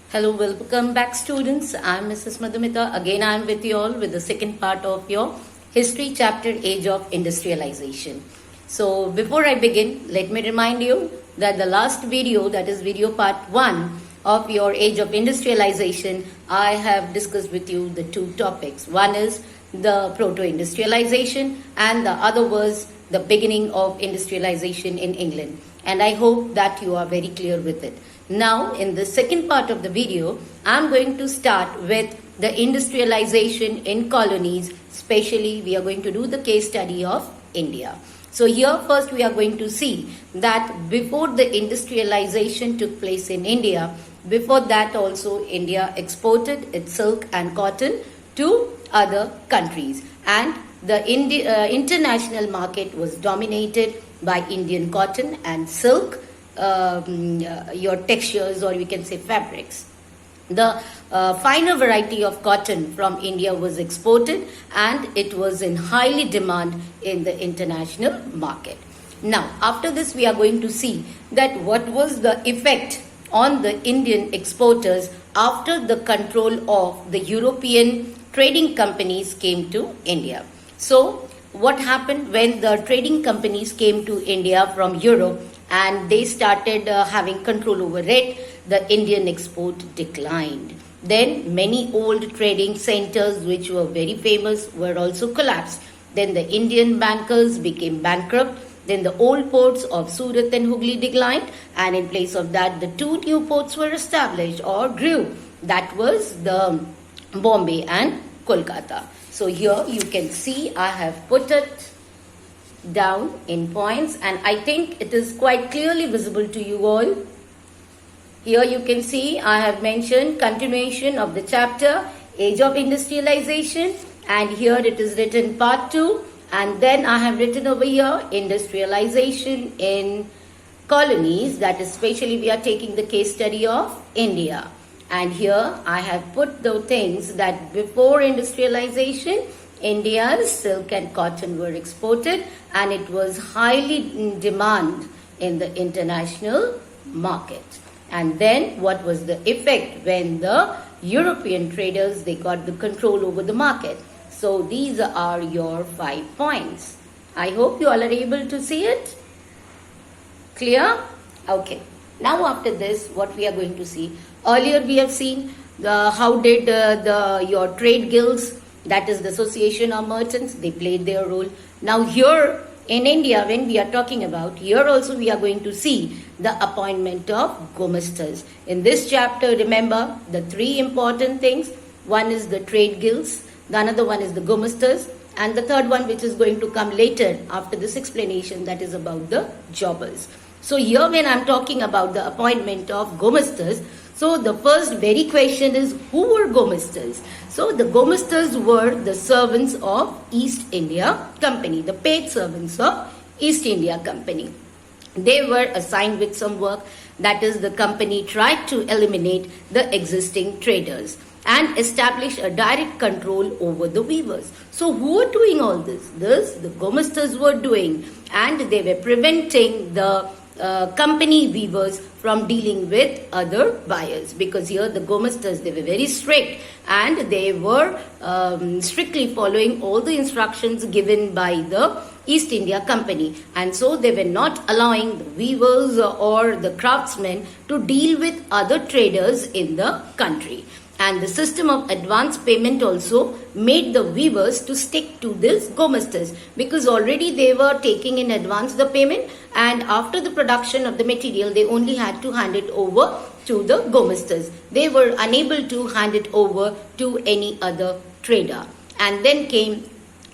Hello, welcome back students. I'm Mrs. Madhumita. Again, I'm with you all with the second part of your history chapter, Age of Industrialization. So before I begin, let me remind you that the last video, that is video part 1 of your Age of Industrialization, I have discussed with you the two topics. One is the proto-industrialization and the other was the beginning of industrialization in England. And I hope that you are very clear with it. Now, in the second part of the video, I'm going to start with the industrialization in colonies. Especially, we are going to do the case study of India. So here first we are going to see that before the industrialization took place in India, before that also India exported its silk and cotton to other countries. And the international market was dominated by Indian cotton and silk, your textures or we can say fabrics. The finer variety of cotton from India was exported and it was in highly demand in the international market. Now, after this we are going to see that what was the effect on the Indian exporters after the control of the European trading companies came to India. So, what happened when the trading companies came to India from Europe and they started having control over it, the Indian export declined. Then many old trading centers which were very famous were also collapsed. Then the Indian bankers became bankrupt. Then the old ports of Surat and Hooghly declined, and in place of that the two new ports were established or grew. That was the Bombay and Kolkata. So here you can see I have put it down in points and I think it is quite clearly visible to you all. Here you can see I have mentioned continuation of the chapter Age of Industrialization, and here it is written part 2, and then I have written over here industrialization in colonies, that is especially we are taking the case study of India. And here I have put the things that before industrialization, India's silk and cotton were exported and it was highly in demand in the international market. And then what was the effect when the European traders, they got the control over the market. So these are your 5 points. I hope you all are able to see it. Clear? Okay. Now after this, what we are going to see. Earlier we have seen how did your trade guilds, that is the association of merchants, they played their role. Now here in India, when we are talking about, here also we are going to see the appointment of gomasters. In this chapter, remember the 3 important things. One is the trade guilds, the another one is the gomasters, and the third one which is going to come later after this explanation, that is about the jobbers. So here when I am talking about the appointment of gomasters, so the first very question is, who were gomasters? So the gomasters were the servants of East India Company, the paid servants of East India Company. They were assigned with some work, that is the company tried to eliminate the existing traders and establish a direct control over the weavers. So who were doing all this? This the gomasters were doing, and they were preventing the company weavers from dealing with other buyers, because here the gomasters, they were very strict and they were strictly following all the instructions given by the East India Company, and so they were not allowing the weavers or the craftsmen to deal with other traders in the country. And the system of advance payment also made the weavers to stick to this gomasters, because already they were taking in advance the payment, and after the production of the material they only had to hand it over to the gomasters. They were unable to hand it over to any other trader. And then came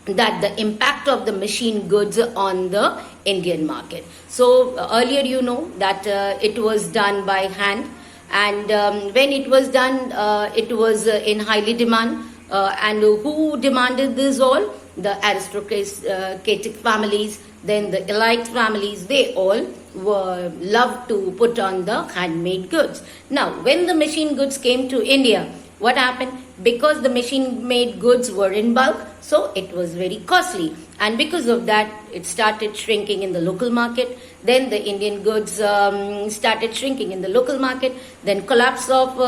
that the impact of the machine goods on the Indian market. So earlier you know that it was done by hand. And when it was done, it was in highly demand. And who demanded this all? The aristocratic families, then the elite families, they all were loved to put on the handmade goods. Now, when the machine goods came to India, what happened? because the machine-made goods were in bulk, so it was very costly. And because of that, it started shrinking in the local market. Then the Indian goods started shrinking in the local market. Then collapse of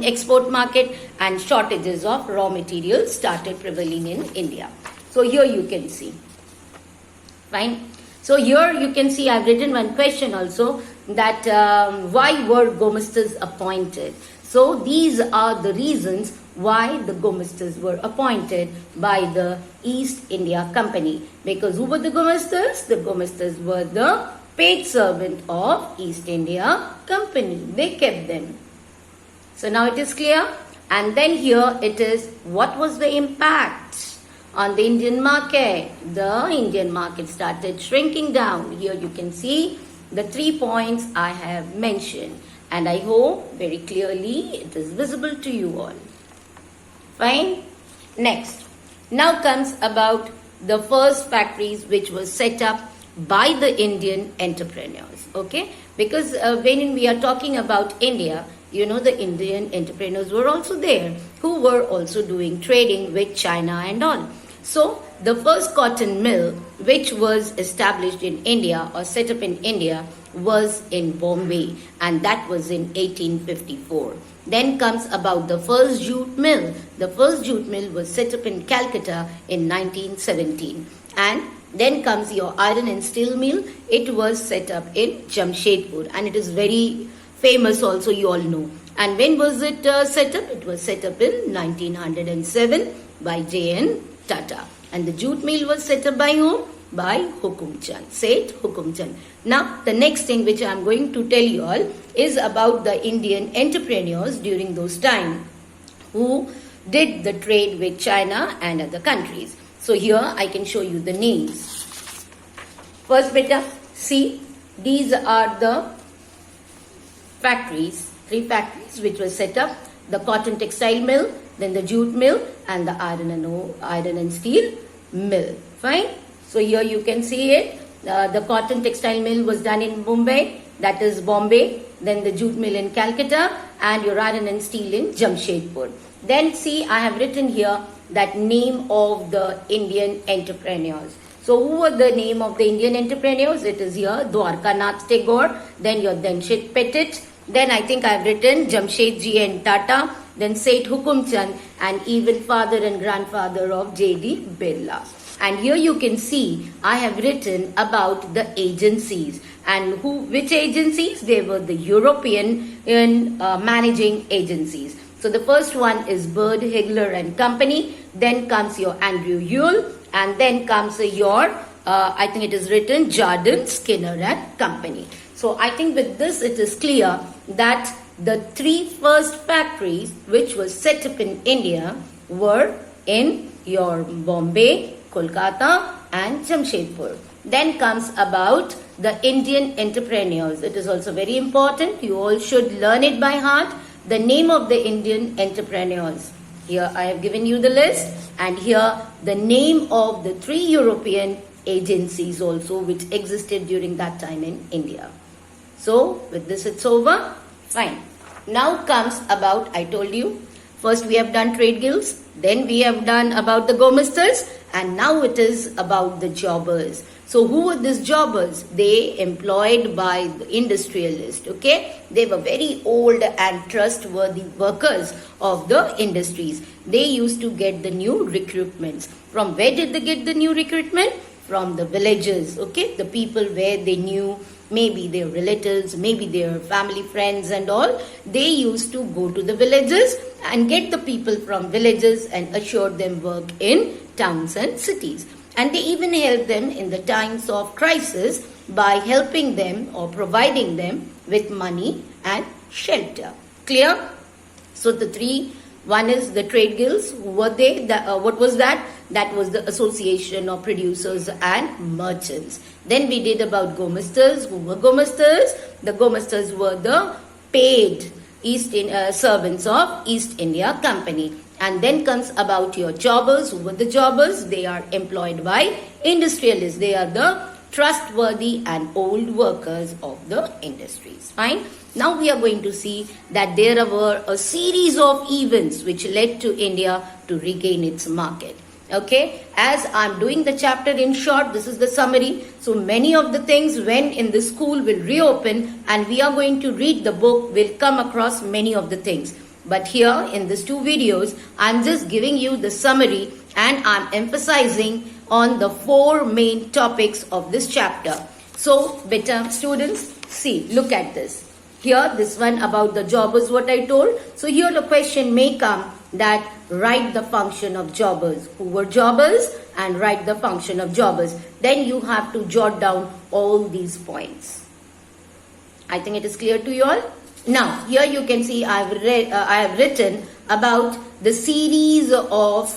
export market and shortages of raw materials started prevailing in India. So here you can see. Fine. So here you can see I've written one question also, that why were Gomistas appointed? So these are the reasons why the Gomistas were appointed by the East India Company. Because who were the Gomistas? The Gomistas were the paid servant of East India Company. They kept them. So now it is clear. And then here it is, what was the impact on the Indian market? The Indian market started shrinking down. Here you can see the 3 points I have mentioned. And I hope very clearly it is visible to you all. Fine. Next. Now comes about the first factories which was set up by the Indian entrepreneurs. Okay. Because when we are talking about India, you know, the Indian entrepreneurs were also there, who were also doing trading with China and all. So the first cotton mill which was established in India or set up in India was in Bombay, and that was in 1854. Then comes about the first jute mill. The first jute mill was set up in Calcutta in 1917. And then comes your iron and steel mill. It was set up in Jamshedpur, and it is very famous also, you all know. And when was it set up? It was set up in 1907 by J.N. Tata. And the jute mill was set up by whom? By Hukum Chand, Seth Hukum Chand. Now, the next thing which I am going to tell you all is about the Indian entrepreneurs during those times who did the trade with China and other countries. So here I can show you the names. First, beta, see, these are the factories, 3 factories which were set up. The cotton textile mill, then the jute mill, and the iron and steel mill. Fine. So here you can see it. The cotton textile mill was done in Mumbai, that is Bombay. Then the jute mill in Calcutta, and your iron and steel in Jamshedpur. Then see, I have written here that name of the Indian entrepreneurs. So who were the name of the Indian entrepreneurs? It is here Dwarkanath Tagore, then your Dhanshit Petit. Then I think I have written Jamshedji and Tata, then Seth Hukum Chand, and even father and grandfather of J.D. Birla. And here you can see I have written about the agencies. And which agencies? They were the European managing agencies. So the first one is Bird, Higler and Company. Then comes your Andrew Yule. And then comes your, I think it is written Jardine, Skinner and Company. So I think with this it is clear that the 3 first factories which were set up in India were in your Bombay, Kolkata and Jamshedpur. Then comes about the Indian entrepreneurs. It is also very important. You all should learn it by heart. The name of the Indian entrepreneurs. Here I have given you the list, and here the name of the 3 European agencies also which existed during that time in India. So with this it's over. Fine. Now comes about, I told you, first we have done trade guilds, then we have done about the Gomistas, and now it is about the jobbers. So who were these jobbers? They employed by the industrialists, okay? They were very old and trustworthy workers of the industries. They used to get the new recruitments. From where did they get the new recruitment? From the villages, okay? The people where they knew, maybe their relatives, maybe their family friends and all. They used to go to the villages and get the people from villages and assure them work in towns and cities. And they even help them in the times of crisis by helping them or providing them with money and shelter. Clear? So the 3, one is the trade guilds. Who were they? What was that? That was the association of producers and merchants. Then we did about Gomistas. Who were Gomistas? The Gomistas were the paid servants of East India Company. And then comes about your jobbers. Who were the jobbers? They are employed by industrialists. They are the trustworthy and old workers of the industries. Fine. Now we are going to see that there were a series of events which led to India to regain its market. Okay, as I'm doing the chapter in short, this is the summary. So many of the things when in the school will reopen and we are going to read the book, will come across many of the things. But here in these two videos, I'm just giving you the summary and I'm emphasizing on the four main topics of this chapter. So, beta students, see, look at this. Here, this one about the jobbers, what I told. So here the question may come that write the function of jobbers. Who were jobbers? And write the function of jobbers. Then you have to jot down all these points. I think it is clear to you all. Now, here you can see I have written about the series of,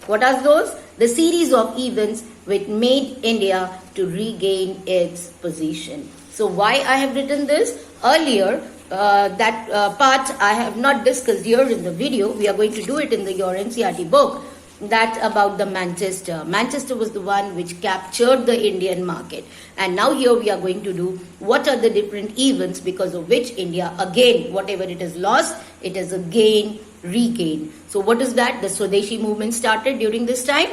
what are those? The series of events which made India to regain its position. So why I have written this? Earlier, that part I have not discussed here in the video. We are going to do it in your NCERT book. That about the Manchester. Manchester was the one which captured the Indian market. And now here we are going to do what are the different events because of which India again, whatever it has lost, it has again regained. So what is that? The Swadeshi movement started during this time.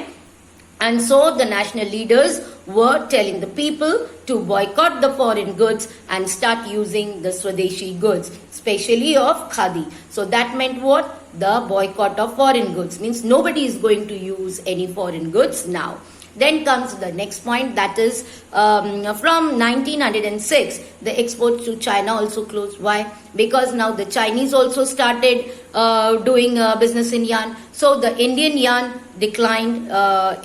And so the national leaders were telling the people to boycott the foreign goods and start using the Swadeshi goods, especially of Khadi. So that meant what? The boycott of foreign goods. Means nobody is going to use any foreign goods now. Then comes the next point, that is from 1906, the exports to China also closed. Why? Because now the Chinese also started doing business in yarn. So the Indian yarn declined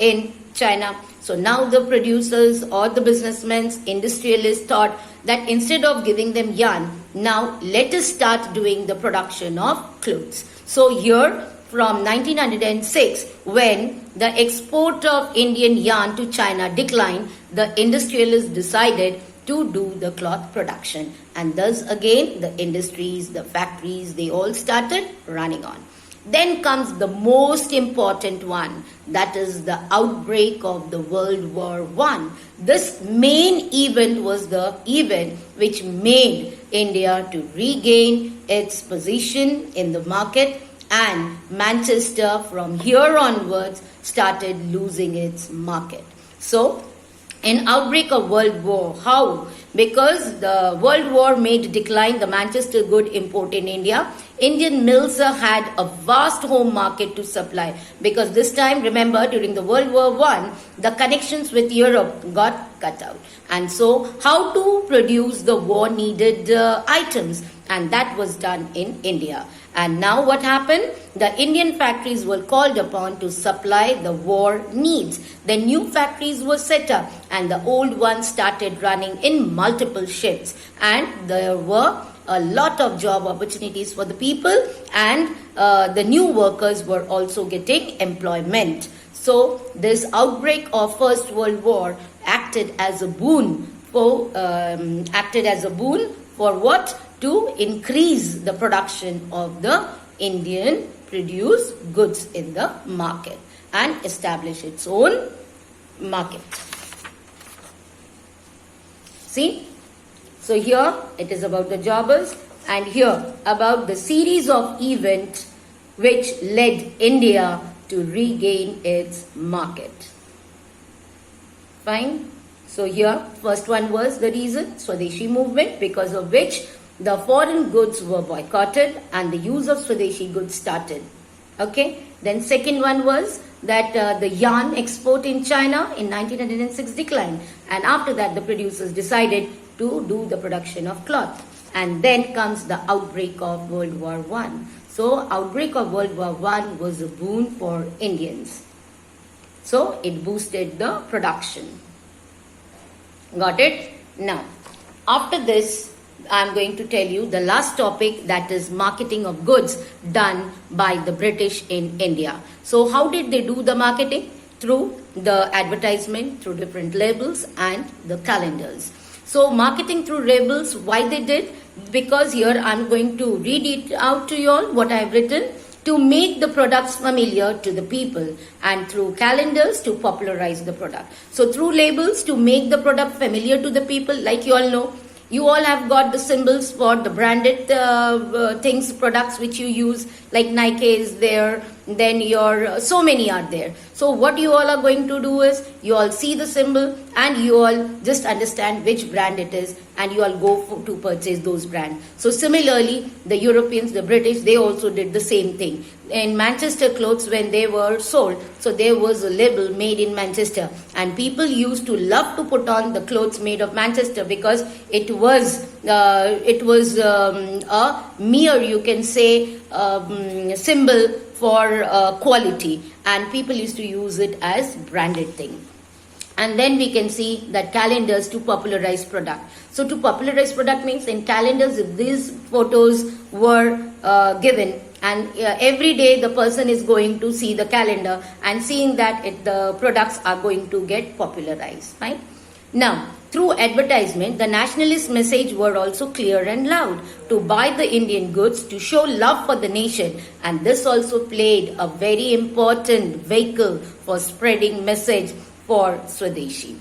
in China. So now the producers or the businessmen, industrialists thought that instead of giving them yarn, now let us start doing the production of clothes. So here from 1906, when the export of Indian yarn to China declined, the industrialists decided to do the cloth production. And thus again, the industries, the factories, they all started running on. Then comes the most important one, that is the outbreak of the World War I. This main event was the event which made India to regain its position in the market, and Manchester from here onwards started losing its market. So, in outbreak of World War, how? Because the World War made decline the Manchester good import in India. Indian mills had a vast home market to supply. Because this time, remember, during the World War I, the connections with Europe got cut out. And so, how to produce the war-needed items? And that was done in India. And now what happened? The Indian factories were called upon to supply the war needs. The new factories were set up and the old ones started running in multiple shifts. And there were a lot of job opportunities for the people, and the new workers were also getting employment. So this outbreak of First World War acted as a boon for what? To increase the production of the Indian produced goods in the market and establish its own market. See? So here it is about the jobbers, and here about the series of events which led India to regain its market. Fine? So here first one was the reason, Swadeshi movement, because of which the foreign goods were boycotted and the use of Swadeshi goods started. Okay. Then second one was that the yarn export in China in 1906 declined. And after that, the producers decided to do the production of cloth. And then comes the outbreak of World War I. So, outbreak of World War I was a boon for Indians. So, it boosted the production. Got it? Now, after this, I am going to tell you the last topic, that is marketing of goods done by the British in India. So how did they do the marketing? Through the advertisement, through different labels and the calendars. So marketing through labels, why they did? Because here I am going to read it out to you all, what I have written. To make the products familiar to the people, and through calendars to popularize the product. So through labels to make the product familiar to the people, like you all know, You all have got the symbols for the branded things, products which you use, like Nike is there, then your so many are there. So what you all are going to do is, you all see the symbol and you all just understand which brand it is, and you all go to purchase those brands. So similarly, the Europeans, the British, they also did the same thing. In Manchester clothes, when they were sold, so there was a label made in Manchester, and people used to love to put on the clothes made of Manchester, because it was a mere, you can say, symbol for quality, and people used to use it as branded thing. And then we can see that calendars to popularize product. So to popularize product means, in calendars, if these photos were given, and every day the person is going to see the calendar and seeing that the products are going to get popularized, right? Now, through advertisement, the nationalist message were also clear and loud: to buy the Indian goods, to show love for the nation. And this also played a very important vehicle for spreading message for Swadeshi.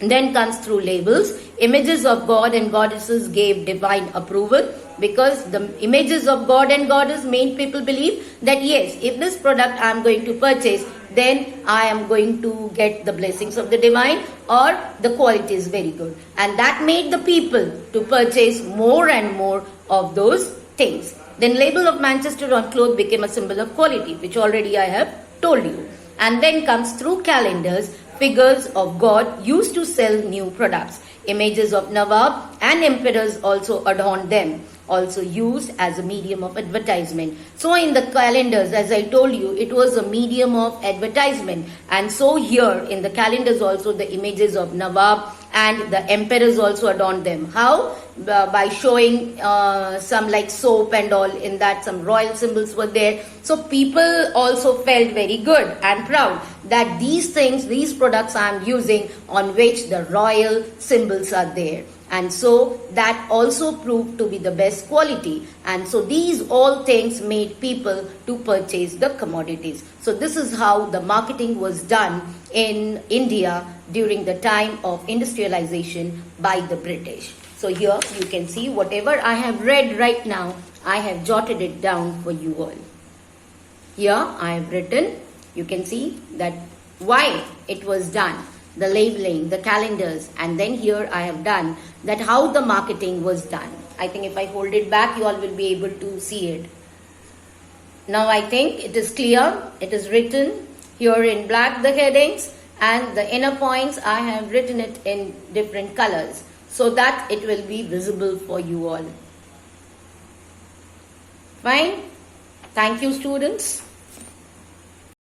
And then comes through labels. Images of God and goddesses gave divine approval, because the images of God and goddess made people believe that yes, if this product I am going to purchase, then I am going to get the blessings of the divine, or the quality is very good. And that made the people to purchase more and more of those things. Then label of Manchester on clothes became a symbol of quality, which already I have told you. And then comes through calendars, figures of God used to sell new products. Images of Nawab and emperors also adorned them, also used as a medium of advertisement. So in the calendars, as I told you, it was a medium of advertisement. And so here in the calendars also, the images of Nawab and the emperors also adorned them. How? By showing some like soap and all, in that some royal symbols were there. So people also felt very good and proud that these things, these products I am using, on which the royal symbols are there. And so that also proved to be the best quality. And so these all things made people to purchase the commodities. So this is how the marketing was done in India during the time of industrialization by the British. So here you can see whatever I have read right now, I have jotted it down for you all. Here I have written, you can see that why it was done, the labeling, the calendars, and then here I have done that how the marketing was done. I think if I hold it back, you all will be able to see it. Now I think it is clear. It is written here in black, the headings, and the inner points I have written it in different colors, so that it will be visible for you all. Fine. Thank you, students.